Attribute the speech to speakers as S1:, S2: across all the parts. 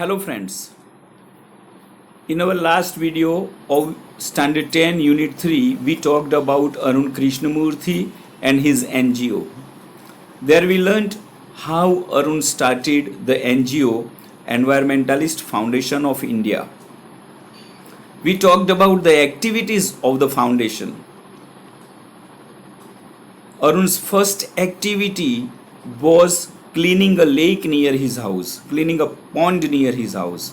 S1: Hello friends, in our last video of Standard 10 Unit 3 we talked about Arun Krishnamurthy and his NGO. There we learned how Arun started the NGO Environmentalist Foundation of India. We talked about the activities of the foundation. Arun's first activity was cleaning a lake near his house, cleaning a pond near his house.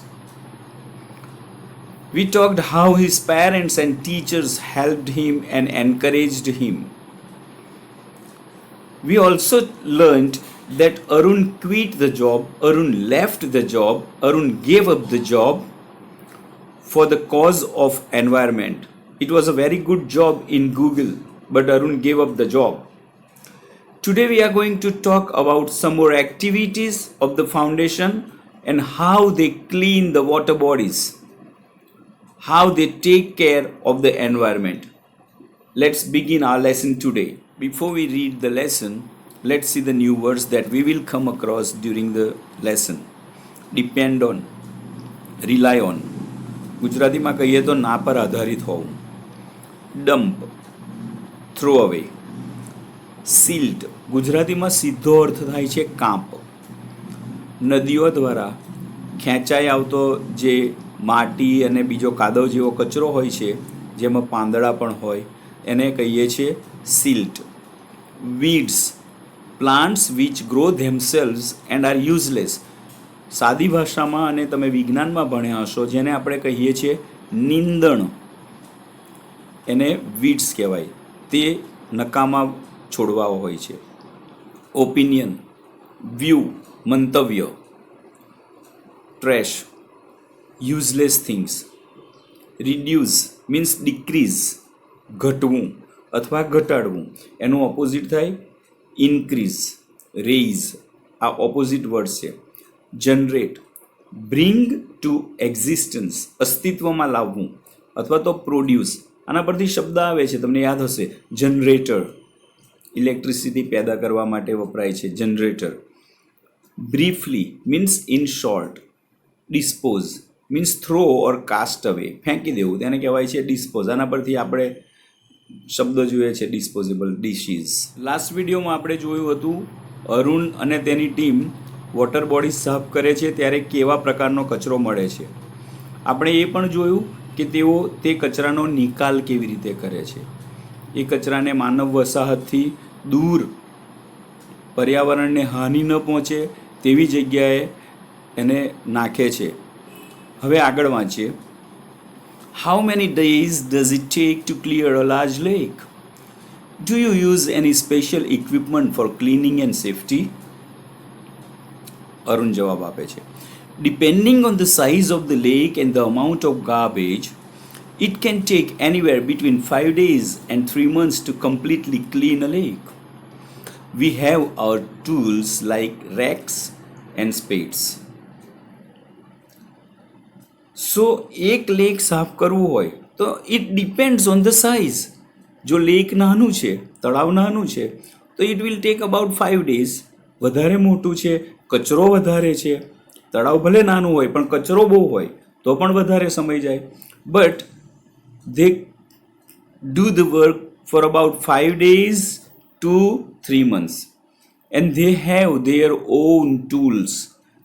S1: We talked how his parents and teachers helped him and encouraged him. We also learned that Arun quit the job, Arun left the job, Arun gave up the job for the cause of environment. It was a very good job in Google, but Arun gave up the job. Today we are going to talk about some more activities of the foundation and how they clean the water bodies, how they take care of the environment. Let's begin our lesson today. Before we read the lesson, let's see the new words that we will come across during the lesson. Depend on, rely on. ગુજરાતીમાં કહીએ તો ના પર આધારિત હોવું. Dump, throw અવે. Silt, ગુજરાતીમાં સીધો અર્થ થાય છે કાંપ. નદીઓ દ્વારા ખેંચાઈ આવતો જે માટી અને બીજો કાદવ જેવો કચરો હોય છે, જેમાં પાંદડા પણ હોય, એને કહીએ છીએ silt. Weeds, plants which grow themselves and are useless. સાદી ભાષામાં અને તમે વિજ્ઞાનમાં ભણ્યા હશો જેને આપણે કહીએ છીએ નીંદણ, એને વીડ્સ કહેવાય. તે નકામા છોડવાઓ હોય છે. ઓપિનિયન, વ્યૂ, મંતવ્ય. Trash, useless things. Reduce means decrease, ઘટવું અથવા ઘટાડવું. એનું ઓપોઝિટ થાય ઇન્ક્રીઝ. રેઇઝ, આ ઓપોઝિટ વર્ડ છે. જનરેટ, બ્રિંગ ટુ એક્ઝિસ્ટન્સ, અસ્તિત્વમાં લાવવું અથવા તો પ્રોડ્યુસ. આના પરથી શબ્દ આવે છે, તમને યાદ હશે, જનરેટર. ઇલેક્ટ્રિસિટી પેદા કરવા માટે વપરાય છે generator. Briefly means in short. Dispose means throw or cast away, ફેંકી દેવું, તેને કહેવાય છે ડિસ્પોઝ. આના પરથી આપણે શબ્દો જોઈએ છે ડિસ્પોઝેબલ ડિશીઝ. લાસ્ટ વિડીયોમાં આપણે જોયું હતું અરુણ અને તેની ટીમ વોટર બોડીઝ સાફ કરે છે ત્યારે કેવા પ્રકારનો કચરો મળે છે. આપણે એ પણ જોયું કે તેઓ તે કચરાનો નિકાલ કેવી રીતે કરે છે. એ કચરાને માનવ વસાહતથી દૂર, પર્યાવરણને હાનિ ન પહોંચે તેવી જગ્યાએ એને નાખે છે. હવે આગળ વાંચીએ. How many days does it take to clear a large lake? Do you use any special equipment for cleaning and safety? Arun જવાબ આપે છે. Depending on the size of the lake and the amount of garbage, it can take anywhere between 5 days and 3 months to completely clean a lake. We have our tools like rakes and spades. So, એક lake સાફ કરવું હોય તો it depends on the size. જો lake નાનું છે, તળાવ નાનું છે, તો it will take about 5 days. વધારે મોટું છે, કચરો વધારે છે, તળાવ ભલે નાનું હોય પણ કચરો બહુ હોય તો પણ વધારે સમય જાય. But they do the work for about 5 days to 3 months and they have their own tools.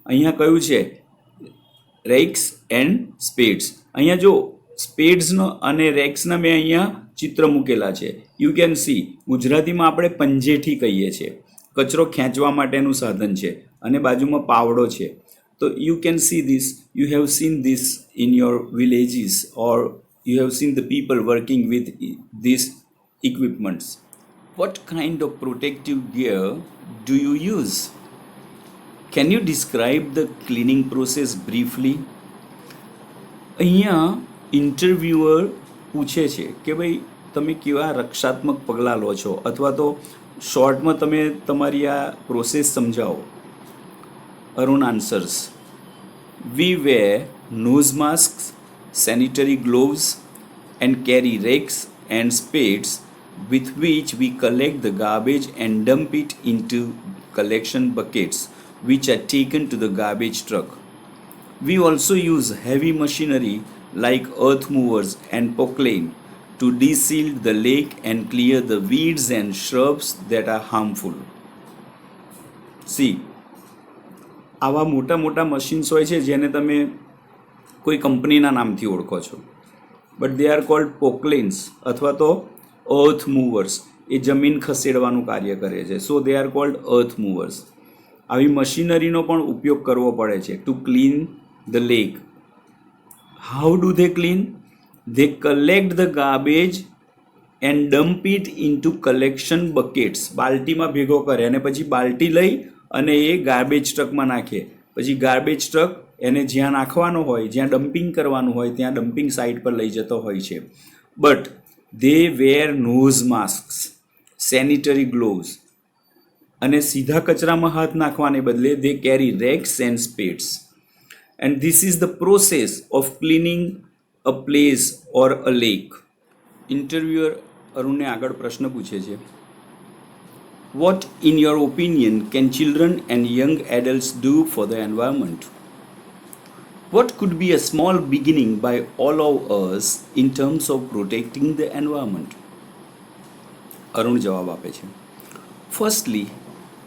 S1: અહીંયા કયું છે? Rakes and spades. અહીંયા જો સ્પેડ્સનો અને રેક્સના મેં અહીંયા ચિત્ર મૂકેલા છે. યુ કેન સી, ગુજરાતીમાં આપણે પંજેઠી કહીએ છીએ. કચરો ખેંચવા માટેનું સાધન છે અને બાજુમાં પાવડો છે. તો you can see this, you have seen this in your villages or you have seen the people working with these equipments. What kind of protective gear do you use? Can you describe the cleaning process briefly? અહીંયા interviewer પૂછે છે કે ભાઈ તમે કેવા રક્ષાત્મક પગલાં લો છો, અથવા તો શોર્ટમાં તમે તમારી આ પ્રોસેસ સમજાવો. Arun answers. We wear nose masks, sanitary gloves and carry rakes and spades with which we collect the garbage and dump it into collection buckets which are taken to the garbage truck. We also use heavy machinery like earth movers and poclane to deseal the lake and clear the weeds and shrubs that are harmful. See, આવા મોટા મોટા machines હોય છે જેને તમે કોઈ કંપનીના નામથી ઓળખો છો, બટ દે આર કોલ્ડ પોકલેન્સ અથવા તો અર્થ મૂવર્સ. એ જમીન ખસેડવાનું કાર્ય કરે છે, so they are called earth movers. આવી મશીનરીનો પણ ઉપયોગ કરવો પડે છે to clean the lake. How do they clean? They collect the garbage and dump it into collection buckets. બાલ્ટીમાં ભેગો કરે અને પછી બાલ્ટી લઈ અને એ ગાર્બેજ ટ્રકમાં નાખે. પછી ગાર્બેજ ટ્રક એને જ્યાં નાખવાનો હોય, જ્યાં ડમ્પિંગ કરવાનું હોય ત્યાં ડમ્પિંગ સાઇટ પર લઈ જતો હોય છે. But they wear nose mask, sanitary gloves, અને સીધા કચરામાં હાથ નાખવાને બદલે they carry rakes and spades. And this is the process of cleaning a place or a lake. Interviewer અરુણને આગળ પ્રશ્ન પૂછે છે, what in your opinion can children and young adults do for the environment? What could be a small beginning by all of us in terms of protecting the environment? Arun જવાબ આપે છે, firstly,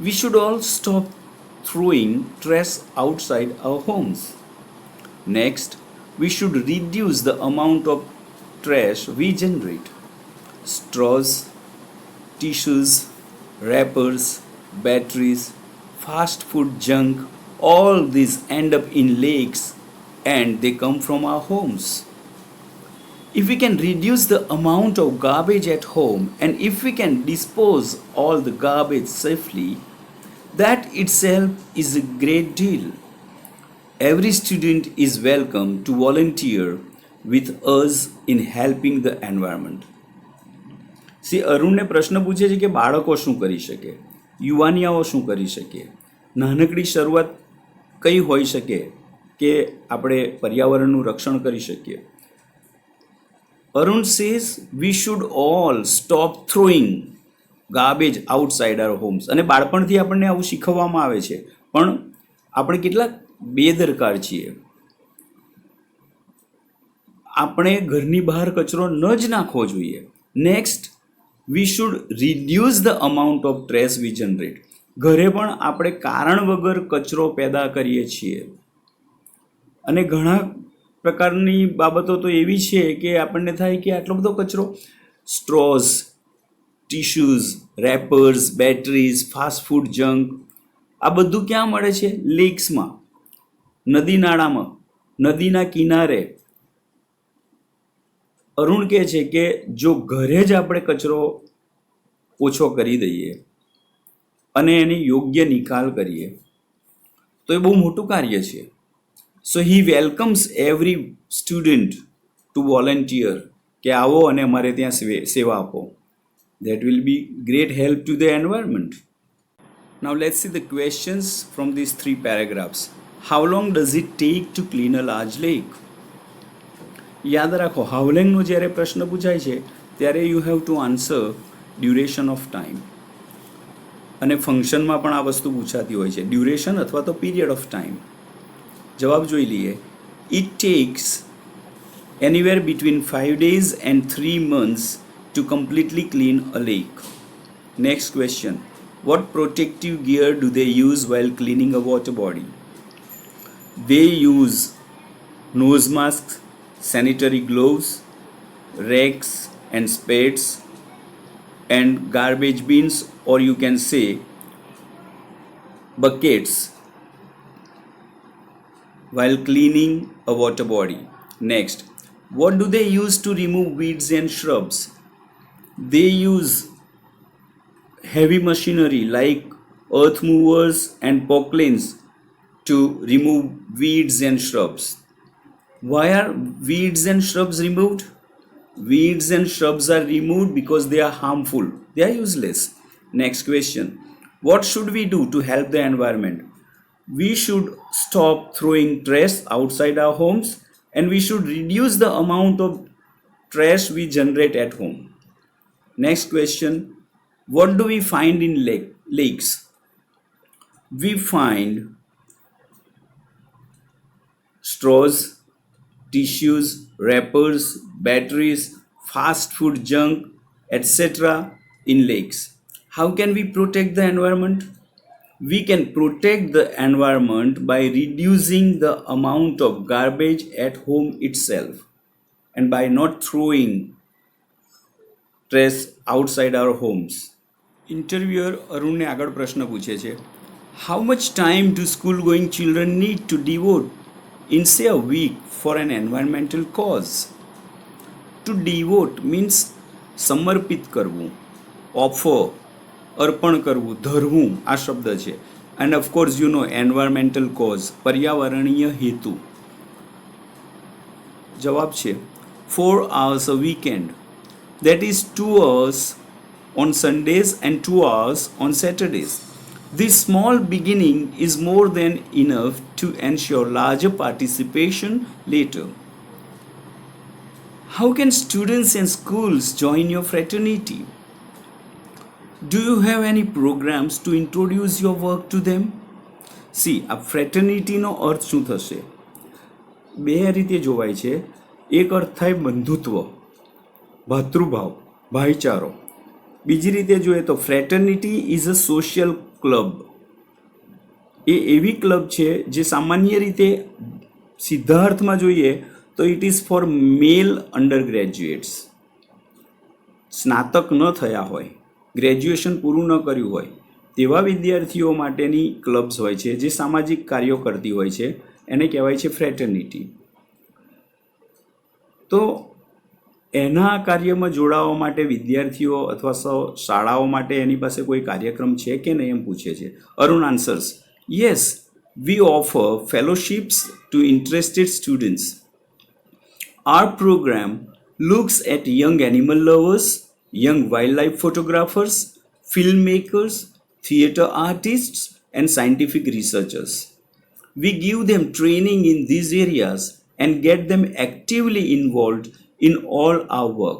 S1: we should all stop throwing trash outside our homes. Next, we should reduce the amount of trash we generate. Straws, tissues, wrappers, batteries, fast food junk, all these end up in lakes and they come from our homes. If we can reduce the amount of garbage at home and if we can dispose all the garbage safely, that itself is a great deal. Every student is welcome to volunteer with us in helping the environment. C અરુણને પ્રશ્ન પૂછે છે કે બાળકો શું કરી શકે, યુવાનિયાઓ શું કરી શકે, નાનકડી શરૂઆત કઈ હોઈ શકે કે આપણે પર્યાવરણનું રક્ષણ કરી શકીએ. Arun says we should all stop throwing garbage outside our homes. અને બાળપણથી આપણને આવું શીખવવામાં આવે છે, પણ આપણે કેટલા બેદરકાર છીએ. આપણે ઘરની બહાર કચરો ન જ નાખવો જોઈએ. Next, we should reduce the amount of trash we generate. ઘરે પણ આપણે કારણ વગર કચરો પેદા કરીએ છીએ, અને ઘણા પ્રકારની બાબતો તો એવી છે કે આપણને થાય કે આટલો બધો કચરો. Straws, tissues, wrappers, batteries, fast food junk, આ બધું ક્યાં મળે છે? લેક્સમાં, નદી નાળામાં, નદીના કિનારે. અરુણ કહે છે કે જો ઘરે જ આપણે કચરો ઓછો કરી દઈએ અને એની યોગ્ય નિકાલ કરીએ તો એ બહુ મોટું કાર્ય છે. So he welcomes every student to volunteer કે આવો અને અમારે ત્યાં સેવા આપો. That will be great help to the environment. Now let's see the questions from this 3 paragraphs. How long does it take to clean a large lake? યાદ રાખો, હાઉલેંગનો જ્યારે પ્રશ્ન પૂછાય છે ત્યારે you have to answer duration of time. અને ફંક્શનમાં પણ આ વસ્તુ પૂછાતી હોય છે, ડ્યુરેશન અથવા તો પીરિયડ ઓફ ટાઈમ. જવાબ જોઈ લઈએ. It tax anywhere between 5 days and 3 months to completely clean a lake. Next question. What protective gear do they use while cleaning a water body? They use nose masks, sanitary gloves, rakes and spades, and garbage bins, or you can say buckets, while cleaning a water body. Next, what do they use to remove weeds and shrubs? They use heavy machinery like earth movers and poclanes to remove weeds and shrubs. Why are weeds and shrubs removed? Weeds and shrubs are removed because they are harmful. They are useless. Next question. What should we do to help the environment? We should stop throwing trash outside our homes and we should reduce the amount of trash we generate at home. Next question. What do we find in lakes? We find straws, tissues, wrappers, batteries, fast food junk, etc. in lakes. How can we protect the environment? We can protect the environment by reducing the amount of garbage at home itself and by not throwing trash outside our homes. Interviewer અરુણને આગળ પ્રશ્ન પૂછે છે, how much time do school going children need to devote in say a week for an environmental cause? To devote means સમર્પિત કરવું, offer, અર્પણ કરવું, ધરવું આ શબ્દ છે. And of course you know environmental cause, પર્યાવરણીય હેતુ. જવાબ છે 4 hours a weekend, that is 2 hours on Sundays and 2 hours on Saturdays. This small beginning is more than enough to ensure larger participation later. How can students and schools join your fraternity? Do you have any programs to introduce your work to them? See, આ ફ્રેટર્નિટીનો અર્થ શું થશે? બે રીતે જોવાય છે. એક અર્થ થાય બંધુત્વ, ભાતૃભાવ, ભાઈચારો. બીજી રીતે જોઈએ તો fraternity is a social club. એ એવી ક્લબ છે જે સામાન્ય રીતે સીધા અર્થમાં જોઈએ તો it is for male undergraduates. સ્નાતક ન થયા હોય, ગ્રેજ્યુએશન પૂરું ન કર્યું હોય તેવા વિદ્યાર્થીઓ માટેની ક્લબ્સ હોય છે જે સામાજિક કાર્યો કરતી હોય છે, એને કહેવાય છે ફ્રેટર્નિટી. તો એના કાર્યમાં જોડાવા માટે વિદ્યાર્થીઓ અથવા શાળાઓ માટે એની પાસે કોઈ કાર્યક્રમ છે કે નહીં એમ પૂછે છે. Arun answers, yes, we offer fellowships to interested students. Our program looks at young animal lovers, young wildlife photographers, filmmakers, theatre artists, and scientific researchers. We give them training in these areas and get them actively involved in all our work.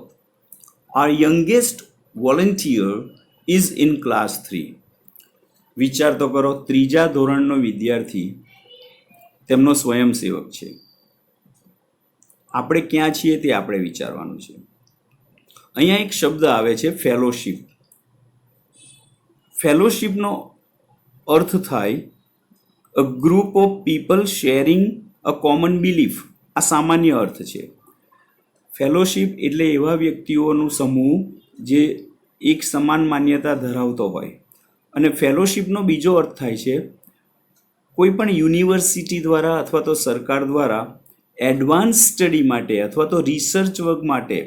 S1: Our youngest volunteer is in class 3. વિચાર તો કરો, ત્રીજા ધોરણનો વિદ્યાર્થી તેમનો સ્વયંસેવક છે. આપણે ક્યાં છીએ તે આપણે વિચારવાનું છે. અહીંયા એક શબ્દ આવે છે ફેલોશિપ. ફેલોશિપનો અર્થ થાય a group of people sharing a common belief. આ સામાન્ય અર્થ છે. ફેલોશિપ એટલે એવા વ્યક્તિઓનું સમૂહ જે એક સમાન માન્યતા ધરાવતો હોય. અને ફેલોશિપનો બીજો અર્થ થાય છે કોઈ પણ યુનિવર્સિટી દ્વારા અથવા તો સરકાર દ્વારા એડવાન્સ સ્ટડી માટે અથવા તો રિસર્ચ વર્ક માટે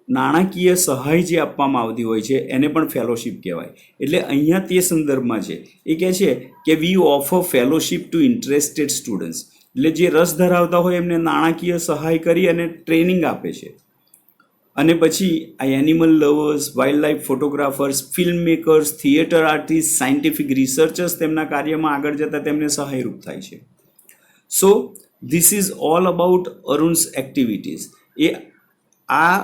S1: નાણાકીય સહાય જે આપવામાં આવતી હોય છે એને પણ ફેલોશિપ કહેવાય. એટલે અહીંયા તે સંદર્ભમાં છે. એ કહે છે કે we offer fellowship to interested students. એટલે જે રસ ધરાવતા હોય એમને નાણાકીય સહાય કરી અને ટ્રેનિંગ આપે છે. અને પછી આ animal lovers, wild life photographers, film makers, theatre artist, scientific researchers તેમના કાર્યમાં આગળ જતાં તેમને સહાયરૂપ થાય છે. So this is all about Arun's activities. એ આ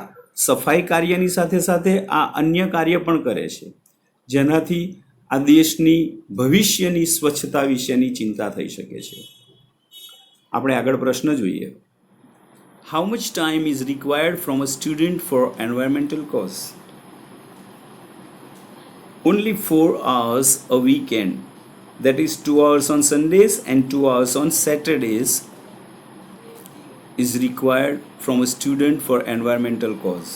S1: સફાઈ કાર્યની સાથે સાથે આ અન્ય કાર્ય પણ કરે છે જેનાથી આ દેશની ભવિષ્યની સ્વચ્છતા વિશેની ચિંતા થઈ શકે છે. આપણે આગળ પ્રશ્ન જોઈએ. How much time is required from a student for environmental cause? Only 4 hours a weekend, that is 2 hours on Sundays and 2 hours on Saturdays is required from a student for environmental cause.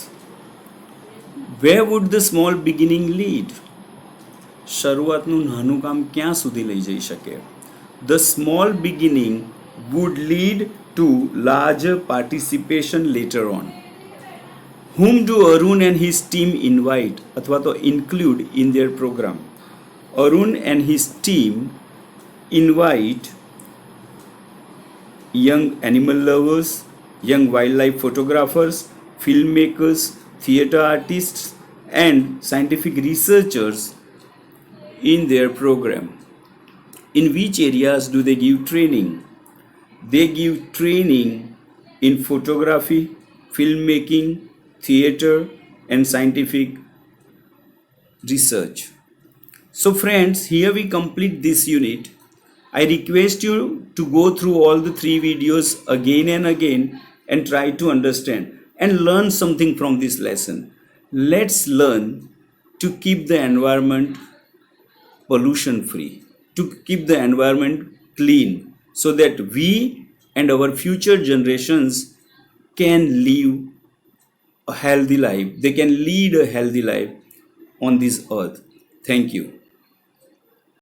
S1: Where would the small beginning lead? શરૂઆતનું નાનું કામ ક્યાં સુધી લઈ જઈ શકે? The small beginning would lead to larger participation later on. Whom do Arun and his team invite अथवा तो include in their program? Arun and his team invite young animal lovers, young wildlife photographers, filmmakers, theatre artists, and scientific researchers in their program. In which areas do they give training? They give training in photography, filmmaking, theatre, and scientific research. So friends, here we complete this unit. I request you to go through all the three videos again and again and try to understand and learn something from this lesson. Let's learn to keep the environment pollution free, to keep the environment clean, so that we and our future generations can live a healthy life. They can lead a healthy life on this earth. Thank you.